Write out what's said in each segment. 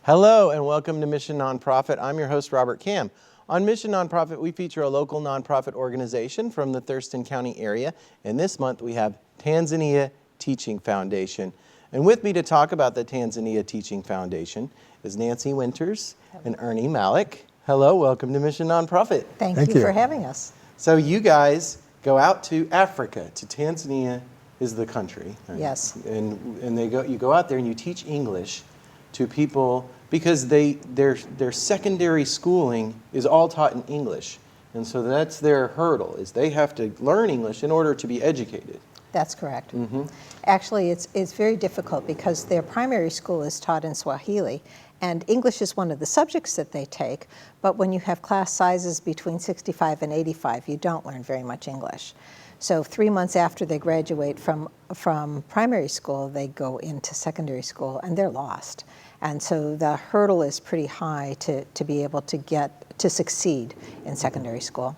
Hello and welcome to Mission Nonprofit. I'm your host, Robert Kam. On Mission Nonprofit, we feature a local nonprofit organization from the Thurston County area. And this month we have Tanzania Teaching Foundation. And with me to talk about the Tanzania Teaching Foundation is Nancy Winters and Ernie Malick. Hello, welcome to Mission Nonprofit. Thank you for having us. So you guys go out to Africa, to Tanzania is the country. Right? Yes. And you go out there and you teach English to people because their secondary schooling is all taught in English. And so that's their hurdle, is they have to learn English in order to be educated. That's correct. Mm-hmm. Actually, it's very difficult because their primary school is taught in Swahili, and English is one of the subjects that they take, but when you have class sizes between 65 and 85, you don't learn very much English. So 3 months after they graduate from primary school, they go into secondary school, and they're lost. And so the hurdle is pretty high to be able to succeed in secondary school.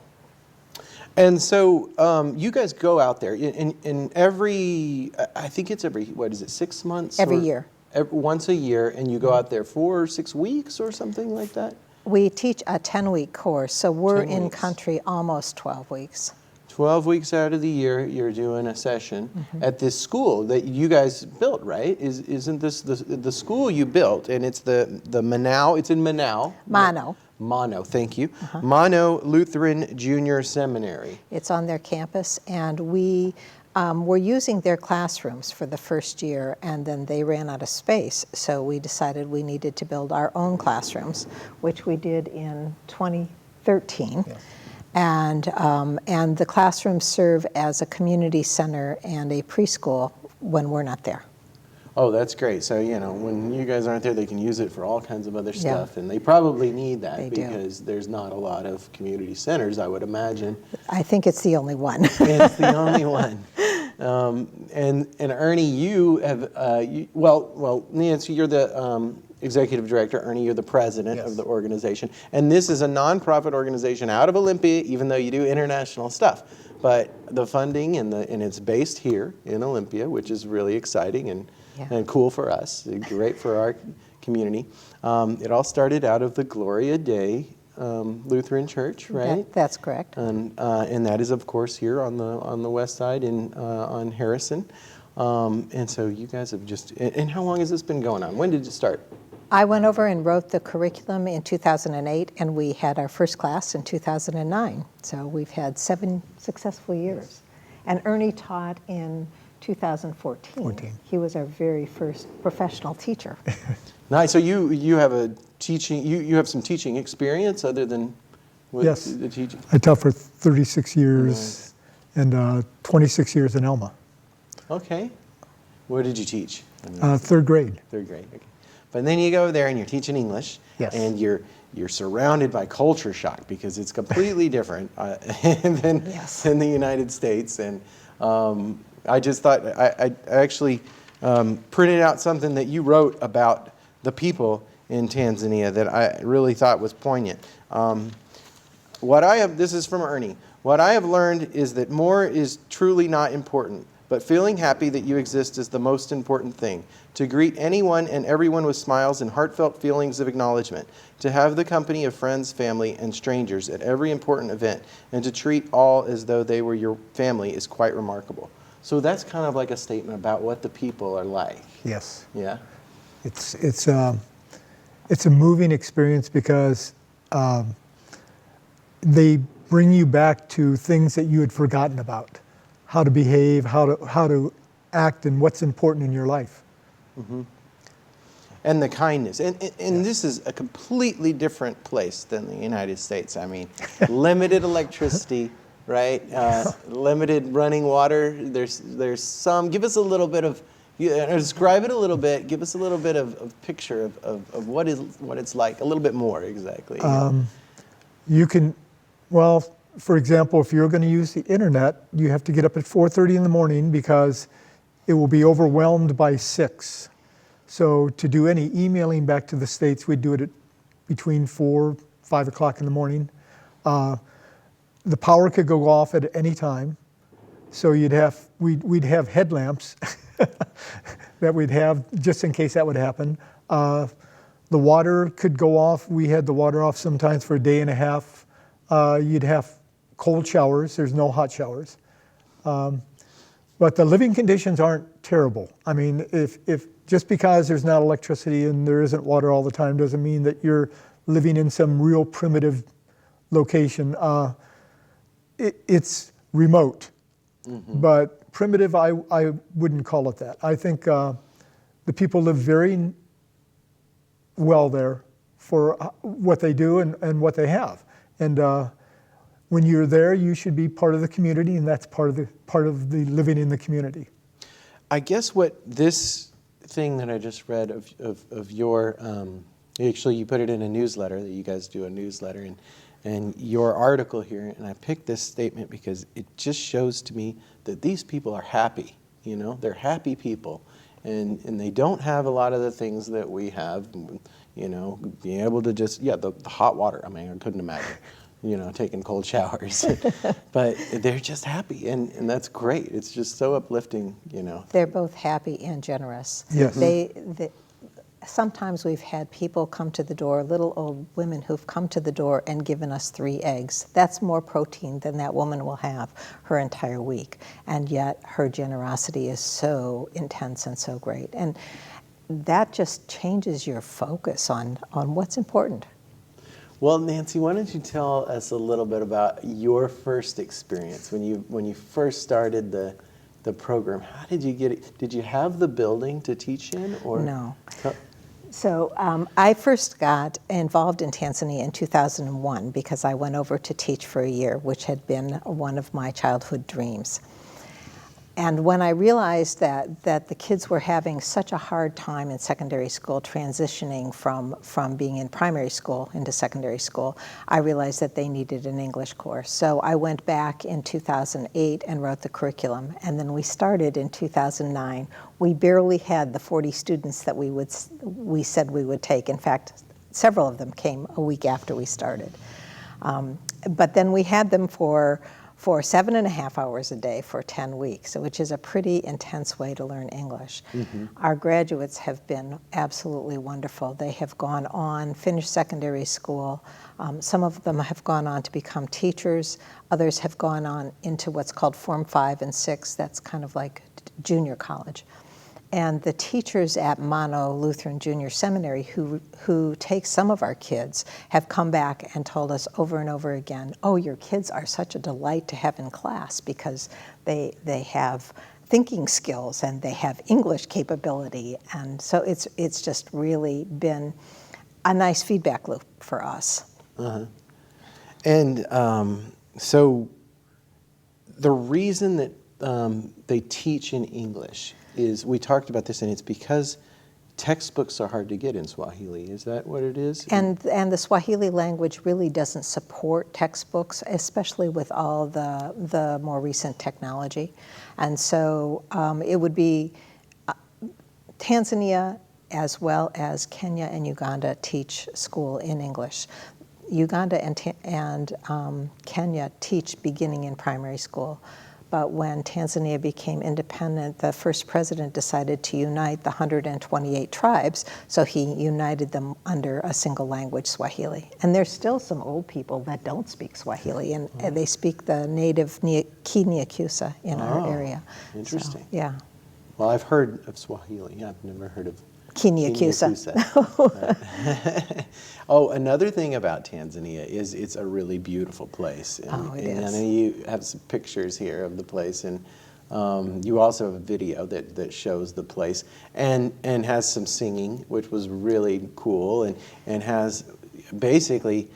And so you guys go out there in every, I think it's every, what is it, 6 months? Every year. Once a year, and you go out there 4 or 6 weeks or something like that? We teach a 10-week course, so we're in country almost 12 weeks. 12 weeks out of the year, you're doing a session at this school that you guys built, right? Isn't this the school you built? And it's the Manao, it's in Manao. Mano, thank you. Mano Lutheran Junior Seminary. It's on their campus, and we were using their classrooms for the first year, and then they ran out of space, so we decided we needed to build our own classrooms, which we did in 2013. Yes. And the classrooms serve as a community center and a preschool when we're not there. Oh, that's great. So, you know, when you guys aren't there, they can use it for all kinds of other stuff. And they probably need that because there's not a lot of community centers, I would imagine. I think it's the only one. It's the only one. And Ernie, you have, well, Nancy, you're the executive director. Ernie, you're the president of the organization. And this is a nonprofit organization out of Olympia, even though you do international stuff. But the funding and it's based here in Olympia, which is really exciting and cool for us, great for our community. It all started out of the Gloria Dei Lutheran Church, right? That's correct. And that is, of course, here on the west side on Harrison. And so you guys have just, and how long has this been going on? When did it start? I went over and wrote the curriculum in 2008, and we had our first class in 2009. So we've had 7 successful years. And Ernie taught in 2014. He was our very first professional teacher. Nice. So you have a teaching, you have some teaching experience other than the teaching? I taught for 36 years and 26 years in Elma. Okay. Where did you teach? Third grade. Third grade, okay. But then you go over there and you're teaching English, and you're surrounded by culture shock because it's completely different than the United States. And I just thought, I actually printed out something that you wrote about the people in Tanzania that I really thought was poignant. This is from Ernie. What I have learned is that more is truly not important, but feeling happy that you exist is the most important thing. To greet anyone and everyone with smiles and heartfelt feelings of acknowledgement. To have the company of friends, family, and strangers at every important event. And to treat all as though they were your family is quite remarkable. So that's kind of like a statement about what the people are like. Yes. Yeah? It's a moving experience because they bring you back to things that you had forgotten about. How to behave, how to act, and what's important in your life. Mm-hmm. And the kindness. And this is a completely different place than the United States. I mean, limited electricity, right? Limited running water. There's some. Give us a little bit of, describe it a little bit. Give us a little bit of picture of what it's like. A little bit more, exactly. You can, for example, if you're going to use the internet, you have to get up at 4:30 in the morning because it will be overwhelmed by 6. So to do any emailing back to the States, we'd do it at between 4, 5 o'clock in the morning. The power could go off at any time. So we'd have headlamps that we'd have just in case that would happen. The water could go off. We had the water off sometimes for a day and a half. You'd have cold showers. There's no hot showers. But the living conditions aren't terrible. I mean, if just because there's not electricity and there isn't water all the time doesn't mean that you're living in some real primitive location. It's remote, but primitive, I wouldn't call it that. I think the people live very well there for what they do and what they have. And when you're there, you should be part of the community, and that's part of the living in the community. I guess what this thing that I just read of your, actually you put it in a newsletter, that you guys do a newsletter, and your article here, and I picked this statement because it just shows to me that these people are happy, you know, they're happy people, and they don't have a lot of the things that we have, you know, being able to just, the hot water, I mean, I couldn't imagine, you know, taking cold showers, but they're just happy, and that's great. It's just so uplifting, you know. They're both happy and generous. Yes. Sometimes we've had people come to the door, little old women who've come to the door and given us 3 eggs. That's more protein than that woman will have her entire week, and yet her generosity is so intense and so great. And that just changes your focus on what's important. Well, Nancy, why don't you tell us a little bit about your first experience when you first started the program? How did you get it? Did you have the building to teach in, or no? So I first got involved in Tanzania in 2001 because I went over to teach for a year, which had been one of my childhood dreams. And when I realized that the kids were having such a hard time in secondary school transitioning from being in primary school into secondary school, I realized that they needed an English course. So I went back in 2008 and wrote the curriculum, and then we started in 2009. We barely had the 40 students that we said we would take. In fact, several of them came a week after we started. But then we had them for 7.5 hours a day for 10 weeks, which is a pretty intense way to learn English. Our graduates have been absolutely wonderful. They have gone on, finished secondary school. Some of them have gone on to become teachers. Others have gone on into what's called Form 5 and 6. That's kind of like junior college. And the teachers at Mono Lutheran Junior Seminary who take some of our kids have come back and told us over and over again, oh, your kids are such a delight to have in class because they have thinking skills and they have English capability. And so it's just really been a nice feedback loop for us. And so the reason that they teach in English is, we talked about this, and it's because textbooks are hard to get in Swahili. Is that what it is? And the Swahili language really doesn't support textbooks, especially with all the more recent technology. And so it would be Tanzania as well as Kenya and Uganda teach school in English. Uganda and Kenya teach beginning in primary school. But when Tanzania became independent, the first president decided to unite the 128 tribes, so he united them under a single language, Swahili. And there's still some old people that don't speak Swahili, and they speak the native Kinyakyusa in our area. Interesting. So, yeah. Well, I've heard of Swahili. I've never heard of Kinyakyusa. Oh, another thing about Tanzania is it's a really beautiful place. And, it and is. I know you have some pictures here of the place, and you also have a video that shows the place and has some singing, which was really cool, and has basically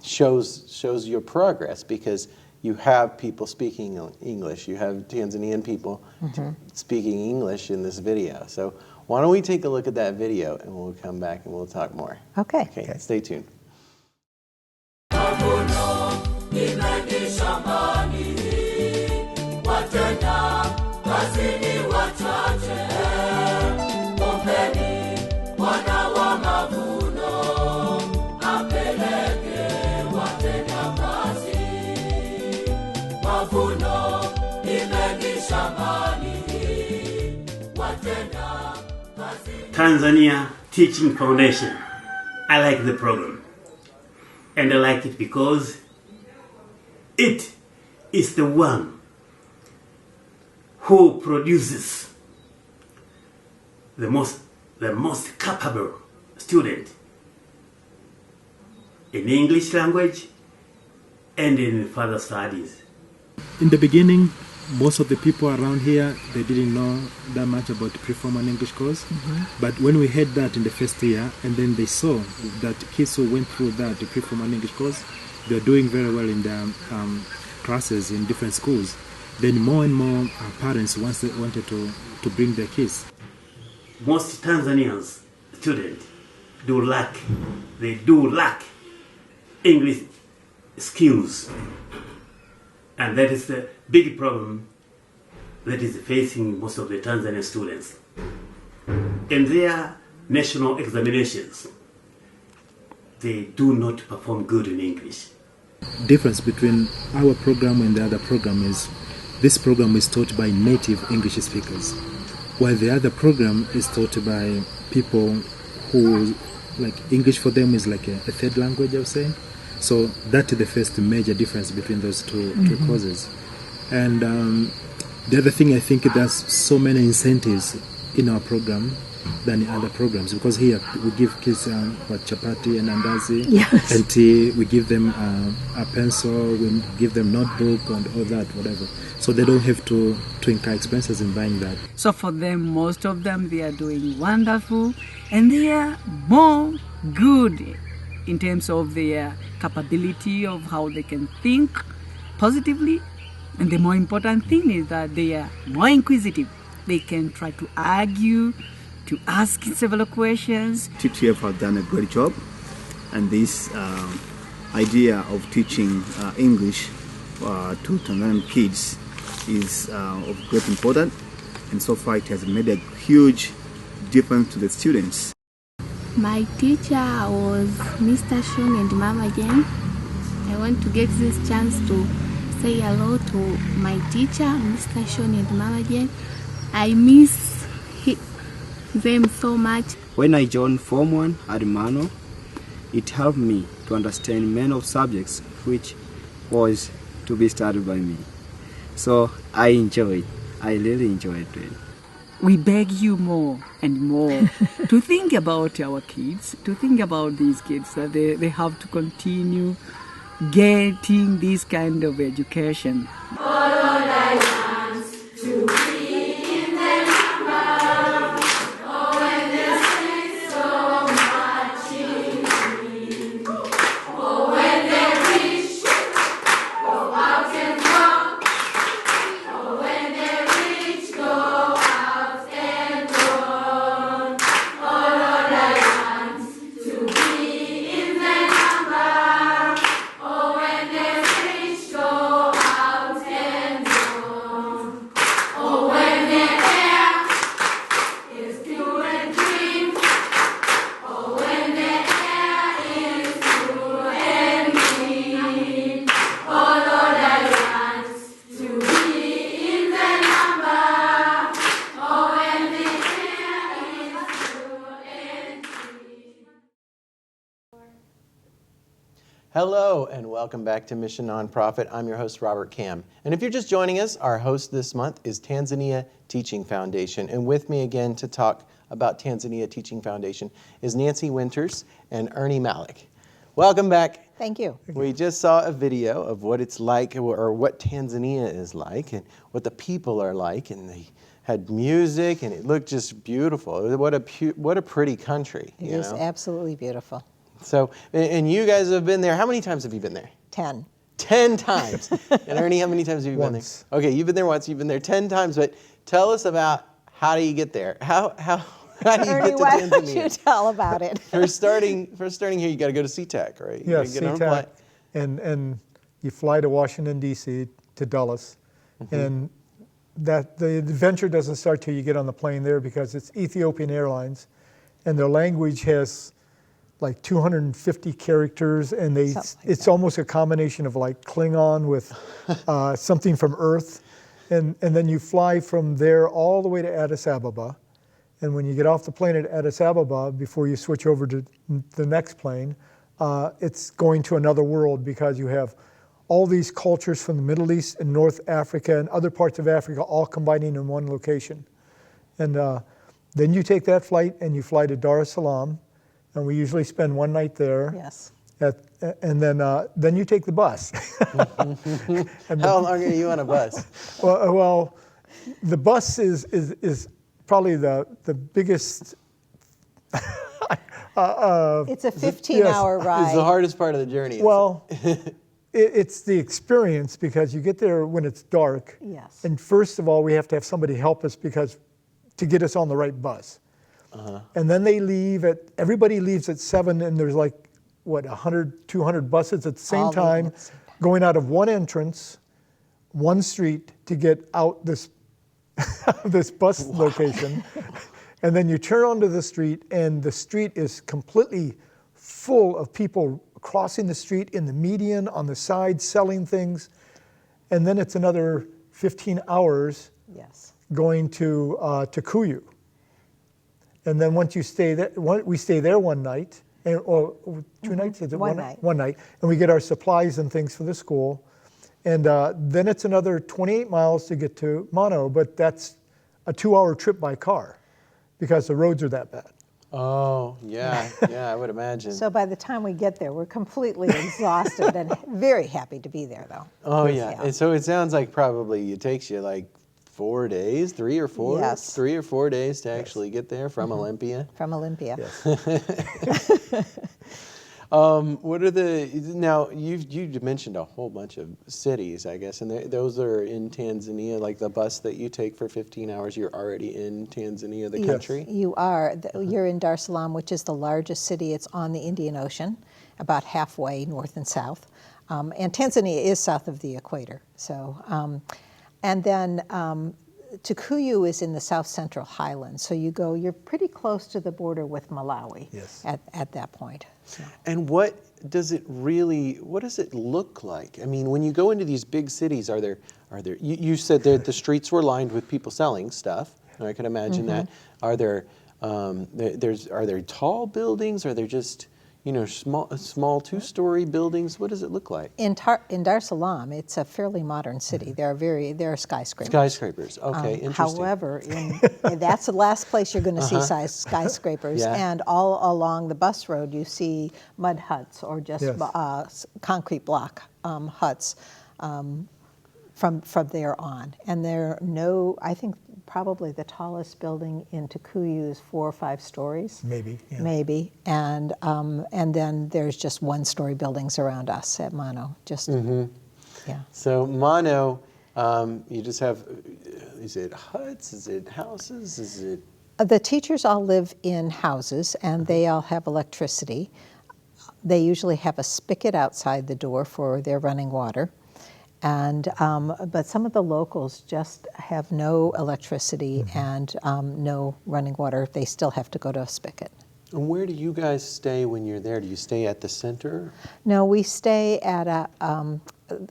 shows your progress, because you have people speaking English. You have Tanzanian people speaking English in this video. So why don't we take a look at that video, and we'll come back and we'll talk more. Okay. Okay, stay tuned. Tanzania Teaching Foundation. I like the program. And I like it because it is the one who produces the most capable student in English language and in further studies. In the beginning, most of the people around here, they didn't know that much about the pre-formal English course. But when we had that in the first year, and then they saw that kids who went through that, the pre-formal English course, they're doing very well in their classes in different schools. Then more and more parents wanted to bring their kids. Most Tanzanians students do lack English skills. And that is the big problem that is facing most of the Tanzanian students. In their national examinations, they do not perform good in English. Difference between our program and the other program is this program is taught by native English speakers, while the other program is taught by people who, like, English for them is like a third language, I was saying. So that is the first major difference between those two courses. And the other thing, I think there's so many incentives in our program than in other programs, because here we give kids chapati and andazi and tea, we give them a pencil, we give them notebook and all that, whatever. So they don't have to incur expenses in buying that. So for them, most of them, they are doing wonderful, and they are more good in terms of their capability of how they can think positively. And the more important thing is that they are more inquisitive. They can try to argue, to ask several questions. TTF have done a great job, and this idea of teaching English to Tanzanian kids is of great importance, and so far it has made a huge difference to the students. My teacher was Mr. Shun and Mama Jen. I want to get this chance to say hello to my teacher, Mr. Shun and Mama Jen. I miss them so much. When I joined Form 1 at Mano, it helped me to understand many of subjects which was to be studied by me. So I really enjoyed it. We beg you more and more to think about our kids, to think about these kids, that they have to continue getting this kind of education. Hello and welcome back to Mission Nonprofit. I'm your host, Robert Cam. And if you're just joining us, our host this month is Tanzania Teaching Foundation. And with me again to talk about Tanzania Teaching Foundation is Nancy Winters and Ernie Malick. Welcome back. Thank you. We just saw a video of what it's like, or what Tanzania is like, and what the people are like, and they had music, and it looked just beautiful. What a pretty country. It is absolutely beautiful. So, and you guys have been there. How many times have you been there? 10. 10 times. And Ernie, how many times have you been there? Okay, you've been there once. You've been there 10 times. But tell us about, how do you get there? How do you Ernie, get to why Tanzania? don't you tell about it? For starting here, you got to go to SeaTac, right? You Yes, gotta get on a flight. SeaTac, and you fly to Washington, D.C., to Dulles, and that the adventure doesn't start till you get on the plane there, because it's Ethiopian Airlines, and their language has like 250 characters, and it's almost a combination of like Klingon with something from Earth, and then you fly from there all the way to Addis Ababa, And when you get off the plane at Addis Ababa, before you switch over to the next plane, it's going to another world because you have all these cultures from the Middle East and North Africa and other parts of Africa all combining in one location. And then you take that flight and you fly to Dar es Salaam, and we usually spend one night there. Yes. And then you take the bus. How long are you on a bus? Well, the bus is probably the biggest. It's a 15-hour ride. It's the hardest part of the journey. Well, it's the experience because you get there when it's dark. Yes. And first of all, we have to have somebody help us to get us on the right bus. And then everybody leaves at 7, and there's like, 100, 200 buses at the same time going out of one entrance, one street to get out this bus location. And then you turn onto the street, and the street is completely full of people crossing the street in the median, on the side, selling things. And then it's another 15 hours going to Kikuyu. And then once you stay there, we stay there one night, or 2 nights, is it one night? One night, and we get our supplies and things for the school. And then it's another 28 miles to get to Mano, but that's a 2-hour trip by car because the roads are that bad. Oh, yeah, I would imagine. So by the time we get there, we're completely exhausted and very happy to be there, though. Oh, yeah. And so it sounds like probably it takes you like 4 days, 3 or 4? Yes. 3 or 4 days to actually get there from Olympia? From Olympia. What are now you mentioned a whole bunch of cities, I guess, and those are in Tanzania, like the bus that you take for 15 hours, you're already in Tanzania, the country? You are. You're in Dar es Salaam, which is the largest city. It's on the Indian Ocean, about halfway north and south. And Tanzania is south of the equator. So, and then Kikuyu is in the south central highlands. So you're pretty close to the border with Malawi at that point. So. And what does it look like? I mean, when you go into these big cities, are there you said that the streets were lined with people selling stuff. I can imagine that. Are there tall buildings? Are there just small 2-story buildings? What does it look like? In Dar es Salaam, it's a fairly modern city. There are skyscrapers. Skyscrapers, okay, interesting. However, that's the last place you're going to see skyscrapers. Yeah. And all along the bus road, you see mud huts or just concrete block huts from there on. And I think probably the tallest building in Kikuyu is 4 or 5 stories. Maybe. Yeah. Maybe. And then there's just 1-story buildings around us at Mano. Yeah. So Mano, you just have, is it huts? Is it houses? Is it? The teachers all live in houses, and they all have electricity. They usually have a spigot outside the door for their running water. And but some of the locals just have no electricity and no running water. They still have to go to a spigot. And where do you guys stay when you're there? Do you stay at the center? No, we stay at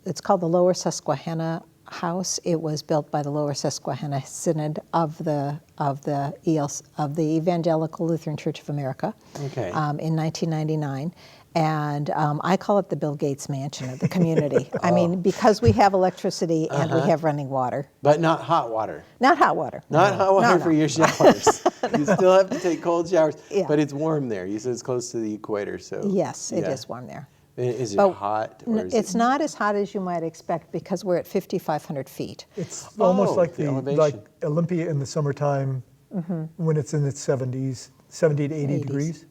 it's called the Lower Susquehanna House. It was built by the Lower Susquehanna Synod of the Evangelical Lutheran Church of America in 1999. And I call it the Bill Gates mansion of the community. I mean, because we have electricity and we have running water. But not hot water. Not hot water. Not hot water for your showers. You still have to take cold showers, but it's warm there. You said it's close to the equator, so. Yes, it is warm there. Is it hot? Or is it's not as hot as you might expect because we're at 5,500 feet. It's almost like elevation. Olympia in the summertime when it's in its 70s, 70 to 80 degrees.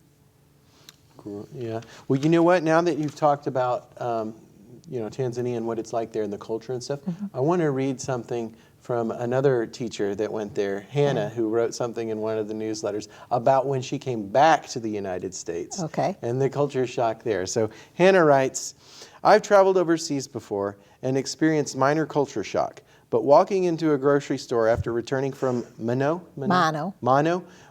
Yeah. Well, you know what? Now that you've talked about, Tanzania and what it's like there and the culture and stuff, I want to read something from another teacher that went there, Hannah, who wrote something in one of the newsletters about when she came back to the United States. Okay. And the culture shock there. So Hannah writes, I've traveled overseas before and experienced minor culture shock, but walking into a grocery store after returning from Mano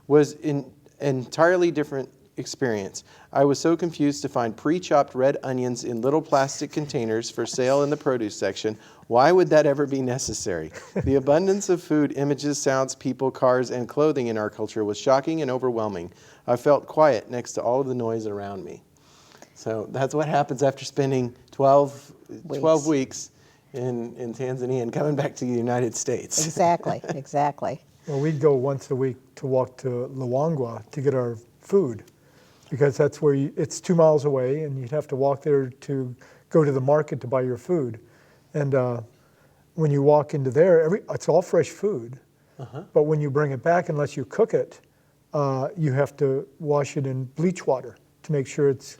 was an entirely different experience. I was so confused to find pre-chopped red onions in little plastic containers for sale in the produce section. Why would that ever be necessary? The abundance of food, images, sounds, people, cars, and clothing in our culture was shocking and overwhelming. I felt quiet next to all of the noise around me. So that's what happens after spending 12 weeks in Tanzania and coming back to the United States. Exactly, exactly. Well, we'd go once a week to walk to Luangwa to get our food, because that's where it's 2 miles away, and you'd have to walk there to go to the market to buy your food. And when you walk into there, it's all fresh food. But when you bring it back, unless you cook it, you have to wash it in bleach water to make sure it's,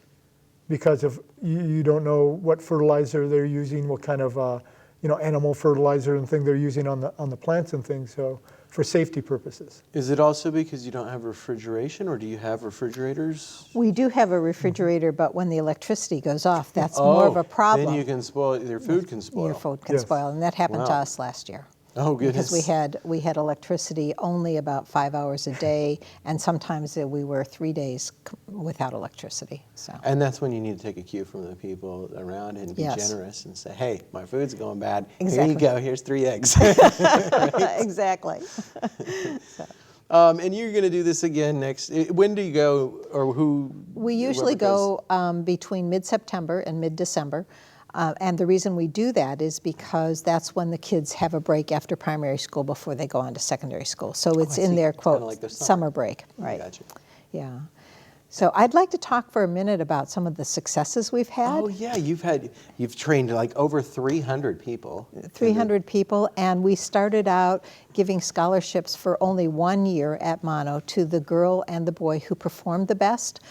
because of you don't know what fertilizer they're using, what kind of animal fertilizer and thing they're using on the plants and things. So for safety purposes. Is it also because you don't have refrigeration, or do you have refrigerators? We do have a refrigerator, but when the electricity goes off, that's more of a problem. Then you can spoil, your food can spoil. Your food can spoil, and that happened to us last year. Oh, goodness. Because we had electricity only about 5 hours a day, and sometimes we were 3 days without electricity. So. And that's when you need to take a cue from the people around and be generous and say, hey, my food's going bad. Here you go, here's 3 eggs. Exactly. So. And you're going to do this again next, when do you go, or who? We usually go between mid-September and mid-December. And the reason we do that is because that's when the kids have a break after primary school before they go on to secondary school. So it's in their, quote, like summer break. Right. Gotcha. Yeah. So I'd like to talk for a minute about some of the successes we've had. Oh yeah, you've trained like over 300 people. 300 people, and we started out giving scholarships for only 1 year at Mono to the girl and the boy who performed the best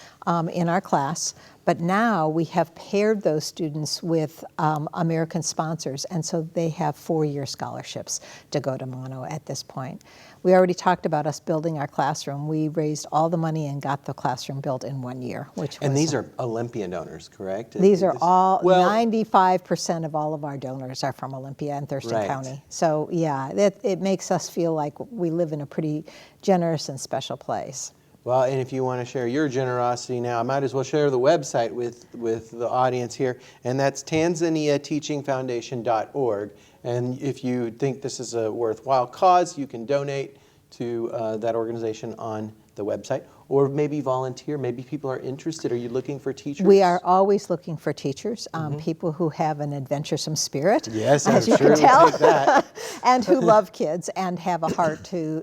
in our class. But now we have paired those students with American sponsors, and so they have 4-year scholarships to go to Mono at this point. We already talked about us building our classroom. We raised all the money and got the classroom built in 1 year. And these are Olympia donors, correct? These are all, 95% of all of our donors are from Olympia and Thurston County. So yeah, it makes us feel like we live in a pretty generous and special place. Well, and if you want to share your generosity now, I might as well share the website with the audience here, and that's TanzaniaTeachingFoundation.org. And if you think this is a worthwhile cause, you can donate to that organization on the website, or maybe volunteer. Maybe people are interested. Are you looking for teachers? We are always looking for teachers, people who have an adventuresome spirit, yes, as I'm you sure can tell, we'll take that. and who love kids and have a heart to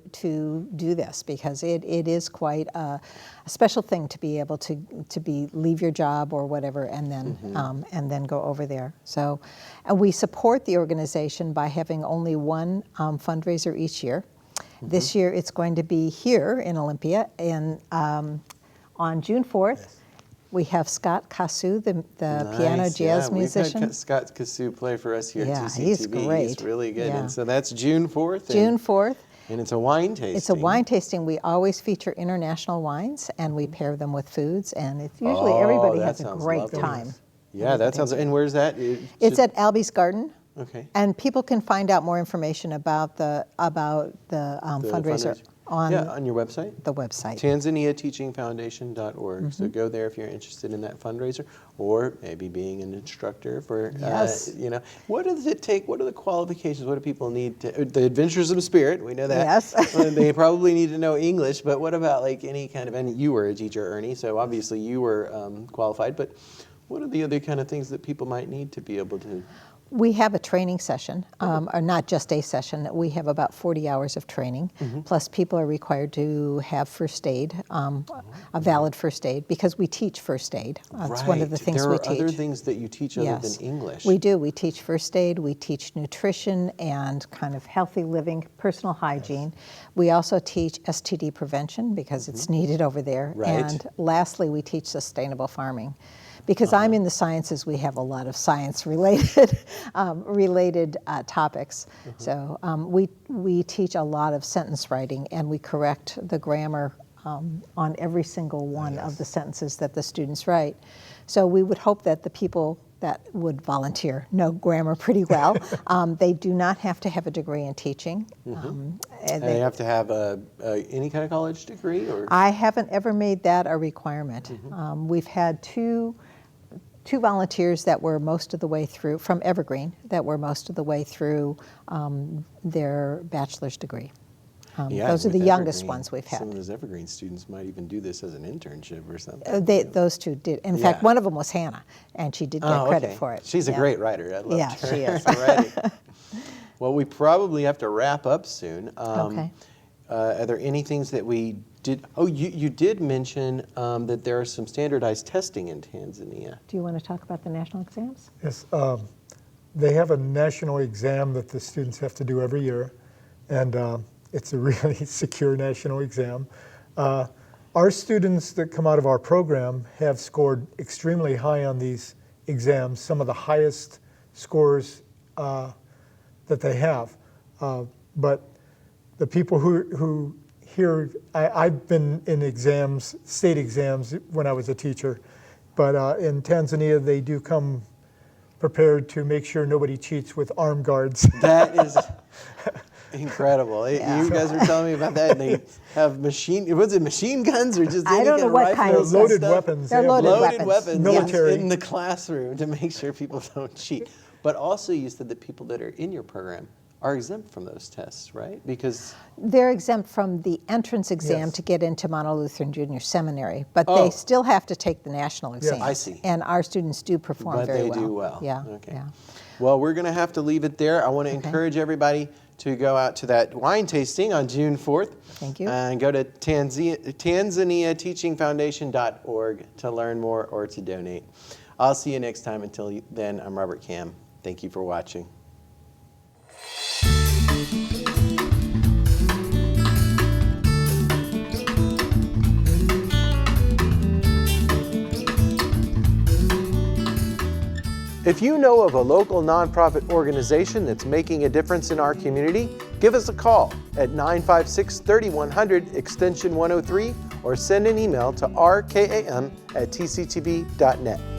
do this, because it is quite a special thing to be able to leave your job or whatever and then go over there. So, and we support the organization by having only one fundraiser each year. This year it's going to be here in Olympia on June 4th. Yes. We have Scott Kasu, the piano jazz musician. We've had Scott Kasu play for us here at TCTV. He's great. He's really good. Yeah. And so that's June 4th. June 4th. And it's a wine tasting. It's a wine tasting. We always feature international wines, and we pair them with foods, and it's usually everybody has a great time. Yeah, that sounds, and where's that? It's at Albie's Garden. Okay. And people can find out more information about the fundraiser on your website. The website. TanzaniaTeachingFoundation.org. So go there if you're interested in that fundraiser, or maybe being an instructor for. What does it take? What are the qualifications? What do people need to? The adventuresome spirit. We know that. Yes. They probably need to know English, but what about like any kind of? And you were a teacher, Ernie, so obviously you were qualified. But what are the other kind of things that people might need to be able to? We have a training session, or not just a session. We have about 40 hours of training, plus people are required to have first aid, a valid first aid, because we teach first aid. That's one of the things we teach. There are other things that you teach other than English. We do. We teach first aid, we teach nutrition and kind of healthy living, personal hygiene. We also teach STD prevention, because it's needed over there. And lastly, we teach sustainable farming. Because I'm in the sciences, we have a lot of science-related topics. So we teach a lot of sentence writing, and we correct the grammar on every single one of the sentences that the students write. So we would hope that the people that would volunteer know grammar pretty well. They do not have to have a degree in teaching. And they have to have any kind of college degree? Or? I haven't ever made that a requirement. We've had two volunteers that were most of the way through, from Evergreen, that were most of the way through their bachelor's degree. Those are the youngest ones we've had. Some of those Evergreen students might even do this as an internship or something. Those two did. In fact, one of them was Hannah, and she did get credit for it. She's a great writer. I love her. She is. Writing. Well, we probably have to wrap up soon. Okay. Are there any things that we did? Oh, you did mention that there are some standardized testing in Tanzania. Do you want to talk about the national exams? Yes, they have a national exam that the students have to do every year, and it's a really secure national exam. Our students that come out of our program have scored extremely high on these exams, some of the highest scores that they have. But the people who here, I've been in exams, state exams, when I was a teacher, but in Tanzania they do come prepared to make sure nobody cheats with arm guards. That is incredible. You guys were telling me about that, and they have machine guns or just I don't know what kind of loaded stuff. weapons. They're loaded weapons Military. in the classroom to make sure people don't cheat. But also you said that people that are in your program are exempt from those tests, right? Because they're exempt from the entrance exam to get into Mount Lutheran Junior Seminary, but they still have to take the national exam. I see. And our students do perform very well. But they do well. Yeah. Okay. Yeah. Well, we're going to have to leave it there. I want to encourage everybody to go out to that wine tasting on June 4th. Thank you. And go to Tanzania Teaching Foundation.org to learn more or to donate. I'll see you next time. Until then, I'm Robert Cam. Thank you for watching. If you know of a local nonprofit organization that's making a difference in our community, give us a call at 956-3100 extension 103 or send an email to rkam@tctv.net.